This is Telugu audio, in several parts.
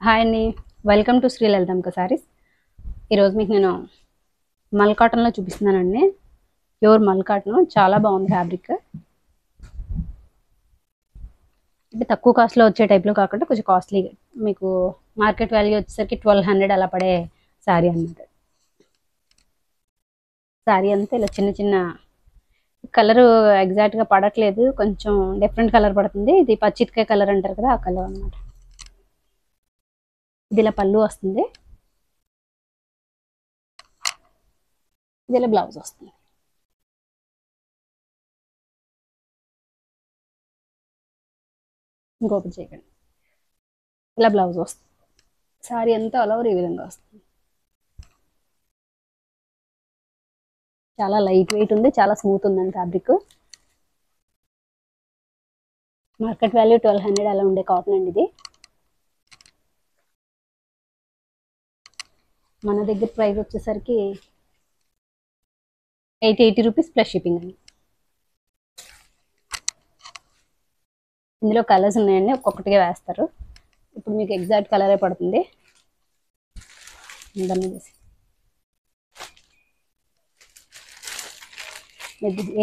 హాయ్ అండి. Welcome to Shri Lalithanka saris. ఈరోజు మీకు నేను మల్ కాటన్లో చూపిస్తున్నానండి. ప్యూర్ మల్ కాటన్, చాలా బాగుంది ఫ్యాబ్రిక్. అంటే తక్కువ కాస్ట్లో వచ్చే టైప్లో కాకుండా కొంచెం కాస్ట్లీ, మీకు మార్కెట్ వాల్యూ వచ్చేసరికి 1200 అలా పడే శారీ అన్నమాట. శారీ అంతా ఇలా చిన్న చిన్న కలరు ఎగ్జాక్ట్గా పడట్లేదు, కొంచెం డిఫరెంట్ కలర్ పడుతుంది. ఇది పచ్చిటికాయ కలర్ అంటారు కదా, ఆ కలర్ అన్నమాట. ఇది ఇలా పళ్ళు వస్తుంది, ఇది ఇలా బ్లౌజ్ వస్తుంది. ఇంకొకటి చేయకండి, ఇలా బ్లౌజ్ వస్తుంది. శారీ అంతా ఆల్ ఓవర్ ఈ విధంగా వస్తుంది. చాలా లైట్ వెయిట్ ఉంది, చాలా స్మూత్ ఉందండి ఫ్యాబ్రిక్. మార్కెట్ వాల్యూ 1200 అలా ఉండే కాటన్ అండి ఇది. మన దగ్గర ప్రైస్ వచ్చేసరికి 880 రూపీస్ ప్లస్ షిప్పింగ్ అండి. ఇందులో కలర్స్ ఉన్నాయండి, ఒక్కొక్కటిగా వేస్తారు. ఇప్పుడు మీకు ఎగ్జాక్ట్ కలరే పడుతుంది.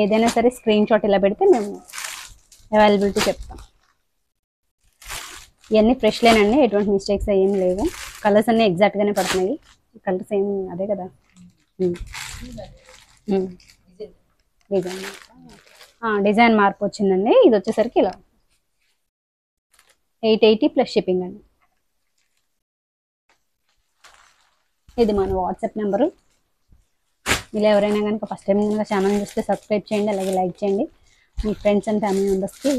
ఏదైనా సరే స్క్రీన్ షాట్ ఇలా పెడితే మేము అవైలబిలిటీ చెప్తాం. ఇవన్నీ ఫ్రెష్ లేనండి, ఎటువంటి మిస్టేక్స్ ఏం లేవు. కలర్స్ అన్నీ ఎగ్జాక్ట్గానే పడుతున్నాయి. కలర్స్ ఏం అదే కదా. డిజైన్ మార్పు వచ్చిందండి. ఇది వచ్చేసరికి ఇలా 880 ప్లస్ షిప్పింగ్ అండి. ఇది మన వాట్సాప్ నెంబరు. ఇలా ఎవరైనా కనుక ఫస్ట్ టైం కనుక ఛానల్ చూస్తే సబ్స్క్రైబ్ చేయండి, అలాగే లైక్ చేయండి. మీ ఫ్రెండ్స్ అండ్ ఫ్యామిలీ మెంబర్స్కి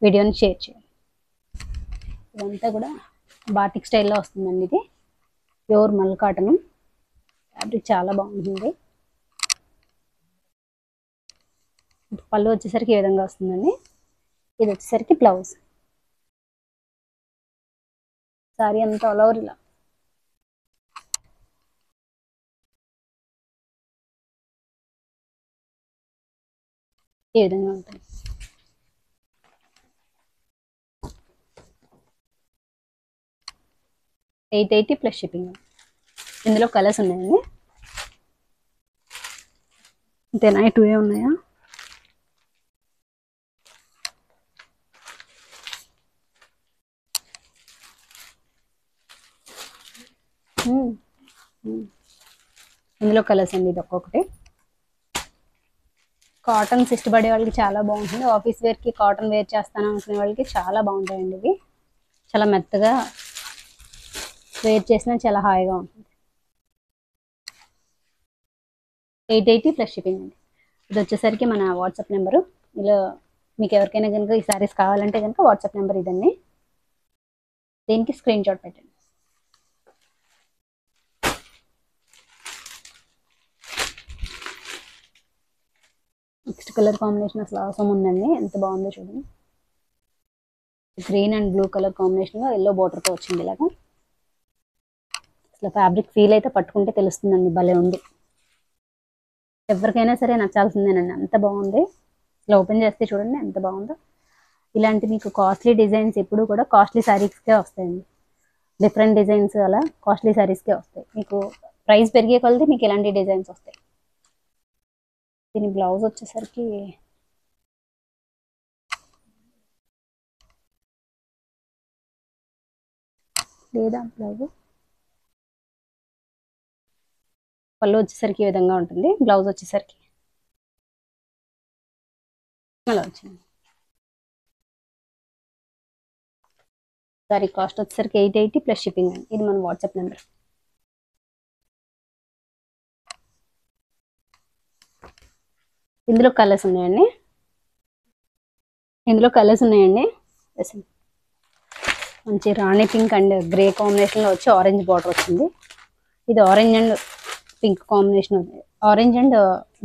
వీడియోని షేర్ చేయండి. ఇదంతా కూడా బాటిక్ స్టైల్లో వస్తుందండి. ఇది ప్యూర్ మల్ కాటన్ ఫ్యాబ్రిక్, చాలా బాగుంటుంది. పళ్ళు వచ్చేసరికి ఈ విధంగా వస్తుందండి. ఇది వచ్చేసరికి బ్లౌజ్. సారీ అంతా ఆల్ ఓవర్ ఇలా ఈ విధంగా ఉంటుంది. $880 ప్లస్ షిప్పింగ్. ఇందులో కలర్స్ ఉన్నాయండి. అంతేనా, 2 ఉన్నాయా? ఇందులో కలర్స్ అండి. ఇది ఒక్కొక్కటి. కాటన్స్ ఇష్టపడే వాళ్ళకి చాలా బాగుంటుంది. ఆఫీస్ వేర్కి కాటన్ వేర్ చేస్తాను అనుకునే వాళ్ళకి చాలా బాగుంటాయండి ఇవి. చాలా మెత్తగా వేర్ చేసినా చాలా హాయిగా ఉంటుంది. 880 ప్లస్ షిప్పింగ్ అండి. ఇది వచ్చేసరికి మన వాట్సాప్ నెంబరు. ఇలా మీకు ఎవరికైనా కనుక ఈ సారీస్ కావాలంటే కనుక వాట్సాప్ నెంబర్ ఇదండి, దీనికి స్క్రీన్ షాట్ పెట్టండి. నెక్స్ట్ కలర్ కాంబినేషన్ అసలు అవసరం ఉందండి, ఎంత బాగుందో చూడండి. గ్రీన్ అండ్ బ్లూ కలర్ కాంబినేషన్లో ఎల్లో బోర్డర్తో వచ్చింది ఇలాగా. అసలు ఫ్యాబ్రిక్ ఫీల్ అయితే పట్టుకుంటే తెలుస్తుందండి, భలే ఉంది. ఎవరికైనా సరే నచ్చాల్సిందేనండి, అంత బాగుంది. ఇలా ఓపెన్ చేస్తే చూడండి ఎంత బాగుందో. ఇలాంటి మీకు కాస్ట్లీ డిజైన్స్ ఎప్పుడు కూడా కాస్ట్లీ శారీస్కే వస్తాయండి. డిఫరెంట్ డిజైన్స్ అలా కాస్ట్లీ శారీస్కే వస్తాయి. మీకు ప్రైస్ పెరిగే కొలది మీకు ఇలాంటి డిజైన్స్ వస్తాయి. దీని బ్లౌజ్ వచ్చేసరికి లేదా బ్లౌజ్, పళ్ళు వచ్చేసరికి ఈ విధంగా ఉంటుంది. బ్లౌజ్ వచ్చేసరికి అలా వచ్చింది. సారీ కాస్ట్ వచ్చేసరికి 880 ప్లస్ షిప్పింగ్ అండి. ఇది మన వాట్సాప్ నెంబర్. ఇందులో కలర్స్ ఉన్నాయండి. మంచి రాణి పింక్ అండ్ గ్రే కాంబినేషన్లో వచ్చి ఆరెంజ్ బార్డర్ వచ్చింది. ఇది orange and pink combination, orange and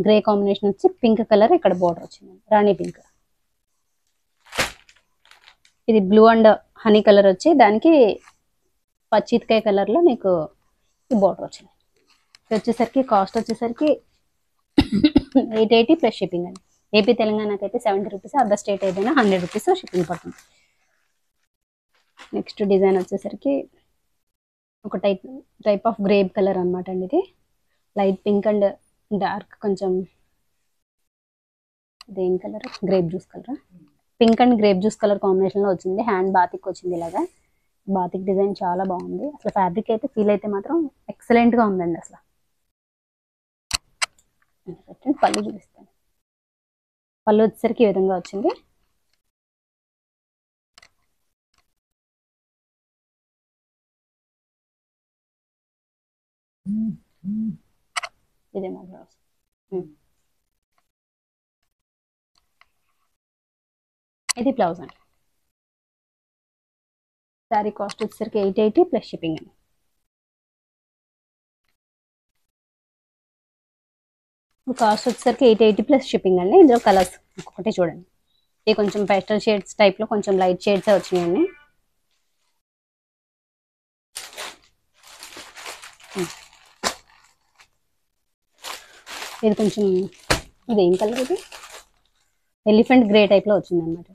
grey combination వచ్చి పింక్ కలర్ ఇక్కడ బార్డర్ వచ్చింది, రాణి పింక్. ఇది బ్లూ అండ్ హనీ కలర్ వచ్చి దానికి పచ్చితికాయ కలర్లో మీకు ఈ బార్డర్ వచ్చింది. ఇది వచ్చేసరికి కాస్ట్ వచ్చేసరికి 880 ప్లస్ షిప్పింగ్ అండి. ఏపీ తెలంగాణకైతే 70 రూపీస్, అదర్ స్టేట్ ఏదైనా 100 రూపీస్ షిప్పింగ్ పడుతుంది. నెక్స్ట్ డిజైన్ వచ్చేసరికి ఒక టైప్ ఆఫ్ గ్రేప్ కలర్ అనమాట అండి. ఇది లైట్ పింక్ అండ్ డార్క్ కొంచెం దేని colour, grape juice colour, pink and grape juice colour కాంబినేషన్లో వచ్చింది. హ్యాండ్ బాతిక్ వచ్చింది ఇలాగా. బాతిక్ డిజైన్ చాలా బాగుంది. అసలు ఫ్యాబ్రిక్ అయితే ఫీల్ అయితే మాత్రం ఎక్సలెంట్గా ఉందండి. అసలు పళ్ళు చూపిస్తాను. పళ్ళు వచ్చేసరికి ఈ విధంగా వచ్చింది. ఇదే మా బ్లౌజ్. ఇది బ్లౌజ్ అండి. శారీ కాస్ట్ వచ్చేసరికి 880 ప్లస్ షిప్పింగ్ అండి. కాస్ట్ వచ్చేసరికి 880 ప్లస్ షిప్పింగ్ అండి. ఇందులో కలర్స్ ఒక్కొక్కటి చూడండి. ఇది కొంచెం పేస్టల్ షేడ్స్ టైప్లో కొంచెం లైట్ షేడ్స్ వచ్చినాయండి. ఇది కొంచెం ఇది ఏం కలర్, ఇది ఎలిఫెంట్ గ్రే టైప్లో వచ్చింది అనమాట.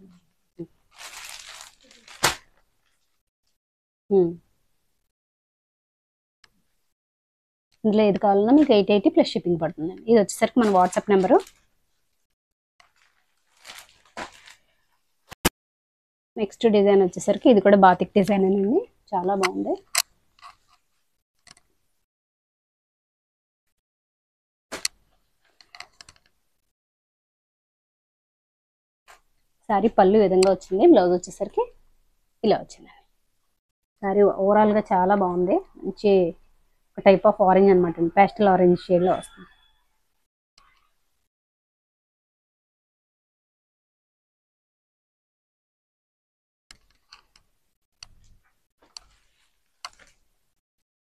ఇందులో ఏది కావాలన్నా మీకు 880 ప్లస్ షిప్పింగ్ పడుతుందండి. ఇది వచ్చేసరికి మన వాట్సాప్ నెంబరు. నెక్స్ట్ డిజైన్ వచ్చేసరికి ఇది కూడా బాతిక్ డిజైన్ అండి. చాలా బాగుంది. శారీ పళ్ళు విధంగా వచ్చింది. బ్లౌజ్ వచ్చేసరికి ఇలా వచ్చిందండి. శారీ ఓవరాల్గా చాలా బాగుంది. మంచి ఒక టైప్ ఆఫ్ ఆరెంజ్ అనమాట అండి. పేస్టల్ ఆరెంజ్ షేడ్లో వస్తుంది.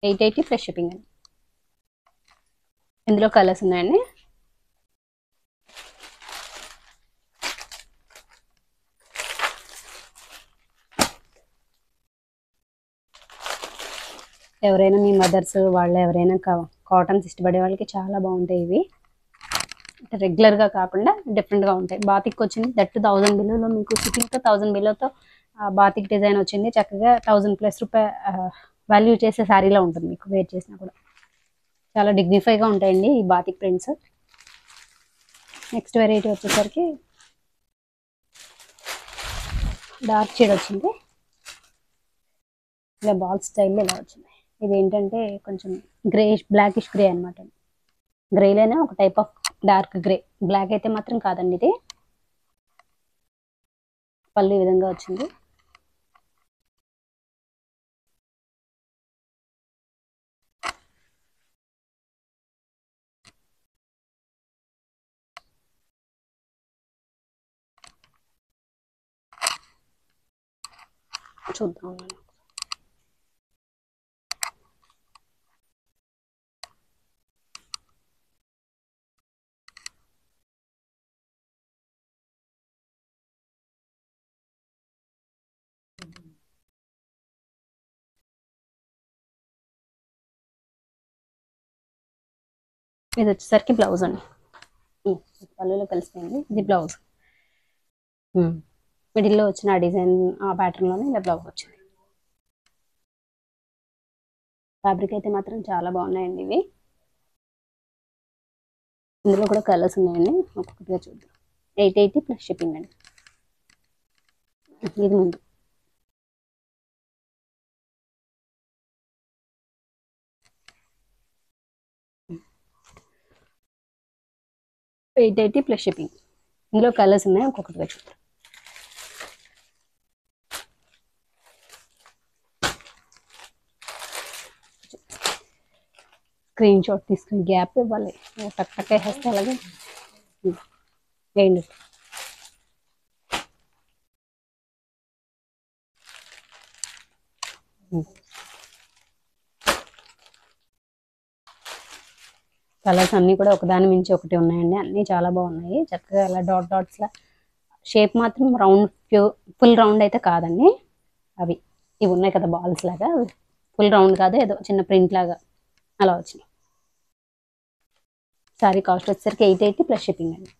ఎయిట్ 880 ప్లస్ షిప్పింగ్ అండి. ఇందులో కలర్స్ ఉన్నాయండి. ఎవరైనా మీ మదర్స్ వాళ్ళు ఎవరైనా కాటన్స్ ఇష్టపడే వాళ్ళకి చాలా బాగుంటాయి ఇవి. రెగ్యులర్గా కాకుండా డిఫరెంట్గా ఉంటాయి. బాతిక్ వచ్చింది దట్టు 1000 బిలోలో, మీకు షిప్పింగ్తో 1000 బిలోతో బాతిక్ డిజైన్ వచ్చింది. చక్కగా 1000 ప్లస్ రూపాయ వాల్యూ చేసే శారీలో ఉంటుంది. మీకు వేర్ చేసినా కూడా చాలా డిగ్నిఫైగా ఉంటాయండి ఈ బాతిక్ ప్రింట్స్. నెక్స్ట్ వెరైటీ వచ్చేసరికి డార్క్ షేడ్ వచ్చింది. ఇలా బాల్ స్టైల్లో ఇలా వచ్చింది. ఇది ఏంటంటే కొంచెం గ్రేష్ బ్లాకిష్ గ్రే అనమాట. గ్రేలోనే ఒక type of dark grey, black అయితే మాత్రం కాదండి. ఇది పళ్ళు ఈ విధంగా వచ్చింది. చూద్దాం. ఇది వచ్చేసరికి బ్లౌజ్ అండి. పళ్ళులో కలిసిపోయింది. ఇది బ్లౌజ్. మిడిల్లో వచ్చిన ఆ డిజైన్ ఆ ప్యాటర్న్లోనే ఇలా బ్లౌజ్ వచ్చింది. ఫ్యాబ్రిక్ అయితే మాత్రం చాలా బాగున్నాయండి ఇవి. ఇందులో కూడా కలర్స్ ఉన్నాయండి. ఒక్కొక్కటిగా చూద్దాం. 880 ప్లస్ షిప్పింగ్ అండి. ఇది ముందు 880 ప్లస్ షిప్పింగ్. ఇందులో కలర్స్ ఉన్నాయి. ఒక్కొక్కటిగా చూద్దాం. స్క్రీన్ షాట్ తీసుకుని గ్యాప్ ఇవ్వాలి. టక్ టక్ వేసేస్తే అలాగే వేయండి. కలర్స్ అన్నీ కూడా ఒకదాని మించి ఒకటి ఉన్నాయండి. అన్నీ చాలా బాగున్నాయి. చక్కగా అలా డాట్ డాట్స్లా షేప్ మాత్రం రౌండ్ ఫుల్ రౌండ్ అయితే కాదండి. అవి ఇవి ఉన్నాయి కదా బాల్స్ లాగా, ఫుల్ రౌండ్ కాదు, ఏదో చిన్న ప్రింట్ లాగా అలా వచ్చినాయి. సారీ కాస్ట్ వచ్చేసరికి 880 ప్లస్ షిప్పింగ్ అండి.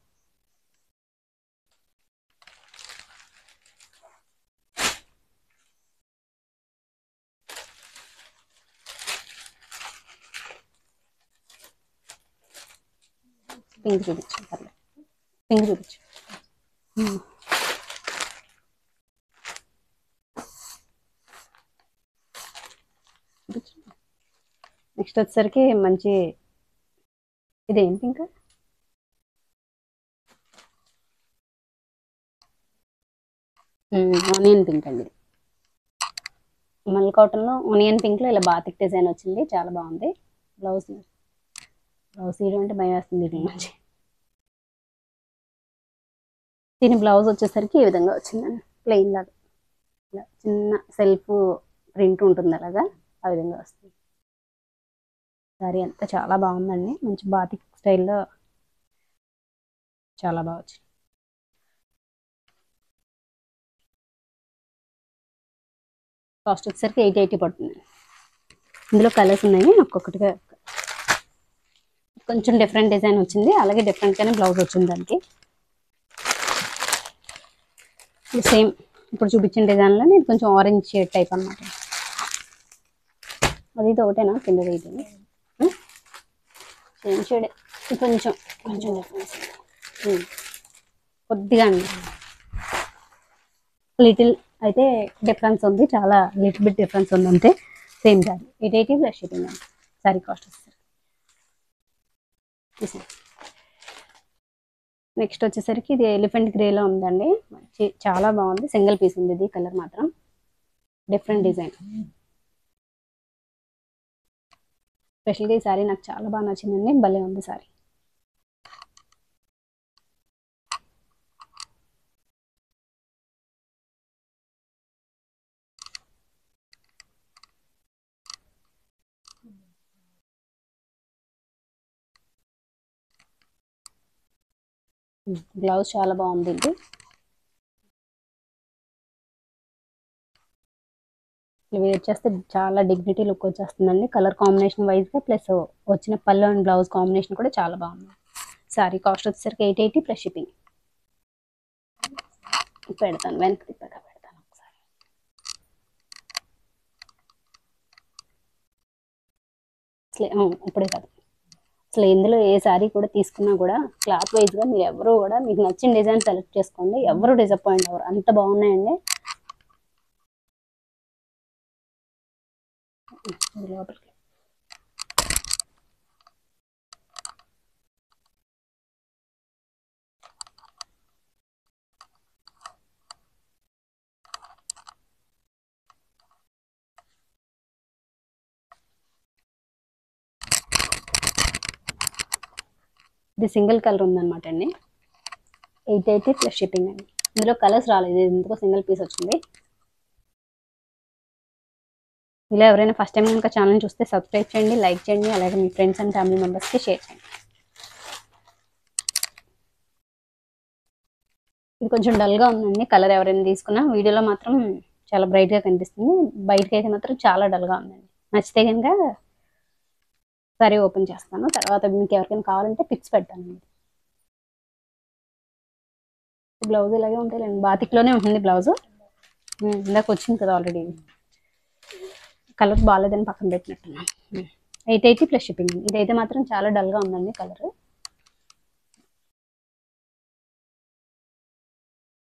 పింక్ చూపించు, పర్లేదు. పింక్ చూపించు. నెక్స్ట్ వచ్చేసరికి మంచి ఇదేం పింక్, ఆనియన్ పింక్ అండి. ఇది మల్ కాటన్లో ఆనియన్ పింక్లో ఇలా బాతిక్ డిజైన్ వచ్చింది, చాలా బాగుంది. బ్లౌజ్ తీయడం అంటే భయం వేస్తుంది దీని నుంచి. దీని బ్లౌజ్ వచ్చేసరికి ఈ విధంగా వచ్చిందండి, ప్లెయిన్ లాగా ఇలా చిన్న సెల్ఫ్ ప్రింట్ ఉంటుంది అలాగా, ఆ విధంగా వస్తుంది. సారీ అంతా చాలా బాగుందండి, మంచి బాతిక్ స్టైల్లో చాలా బాగా వచ్చింది. కాస్ట్ వచ్చేసరికి 880 పడుతుంది. ఇందులో కలర్స్ ఉన్నాయి, ఒక్కొక్కటిగా కొంచెం డిఫరెంట్ డిజైన్ వచ్చింది, అలాగే డిఫరెంట్గానే బ్లౌజ్ వచ్చింది దానికి. సేమ్ ఇప్పుడు చూపించిన డిజైన్లో నేను కొంచెం ఆరెంజ్ షేడ్ టైప్ అనమాట. అది ఇది ఒకటేనా కింద ఇది సేమ్ షేడ్, కొంచెం కొంచెం డిఫరెన్స్ కొద్దిగా అండి, లిటిల్ అయితే డిఫరెన్స్ ఉంది, చాలా లిటిల్ బిట్ డిఫరెన్స్ ఉంది అంతే. సేమ్ సారీ 880 ప్లస్ షిప్పింగ్ అండి. సారీ కాస్ట్ వస్తుంది. నెక్స్ట్ వచ్చేసరికి ఇది ఎలిఫెంట్ గ్రేలో ఉందండి, మంచి చాలా బాగుంది. సింగిల్ పీస్ ఉంది, ఇది కలర్ మాత్రం డిఫరెంట్ డిజైన్. స్పెషల్గా ఈ సారీ నాకు చాలా బాగా నచ్చిందండి, భలే ఉంది సారీ. బ్లౌజ్ చాలా బాగుంది, ఇది వేర్ చేస్తే చాలా డిగ్నిటీ లుక్ వచ్చేస్తుందండి. కలర్ కాంబినేషన్ వైజ్గా ప్లస్ వచ్చిన పళ్ళు అండ్ బ్లౌజ్ కాంబినేషన్ కూడా చాలా బాగుంది. సారీ కాస్ట్ వచ్చేసరికి 880 ప్లస్ షిప్పింగ్. పెడతాను వెనక్కి తిప్పాక పెడతాను ఒకసారి. ఇప్పుడే కాదు, అసలు ఇందులో ఏ శారీ కూడా తీసుకున్నా కూడా క్లాత్ వైజ్గా మీరు ఎవరు కూడా మీకు నచ్చిన డిజైన్ సెలెక్ట్ చేసుకోండి, ఎవరు డిసప్పాయింట్ అవ్వరు, అంత బాగున్నాయండి. లోపలికి ఇది సింగిల్ కలర్ ఉందన్నమాట అండి, 880 ప్లస్ షిప్పింగ్ అండి. ఇందులో కలర్స్ రాలేదు, ఎందుకో సింగిల్ పీస్ వచ్చింది. ఇలా ఎవరైనా ఫస్ట్ టైం కనుక ఛానల్ చూస్తే సబ్స్క్రైబ్ చేయండి, లైక్ చేయండి, అలాగే మీ ఫ్రెండ్స్ అండ్ ఫ్యామిలీ మెంబర్స్కి షేర్ చేయండి. ఇది కొంచెం డల్గా ఉందండి కలర్, ఎవరైనా తీసుకున్నా వీడియోలో మాత్రం చాలా బ్రైట్గా కనిపిస్తుంది, బయటకి అయితే మాత్రం చాలా డల్గా ఉందండి. నచ్చితే కనుక సరే ఓపెన్ చేస్తాను, తర్వాత మీకు ఎవరికైనా కావాలంటే పిక్స్ పెడతాను. బ్లౌజ్ ఇలాగే ఉంటాయి, బాతిక్లోనే ఉంటుంది బ్లౌజ్, ఇందాక వచ్చింది కదా ఆల్రెడీ. కలర్ బాగాలేదని పక్కన పెట్టినట్టున్నాను. 880 ప్లస్ షిప్పింగ్. ఇదైతే మాత్రం చాలా డల్గా ఉందండి కలర్.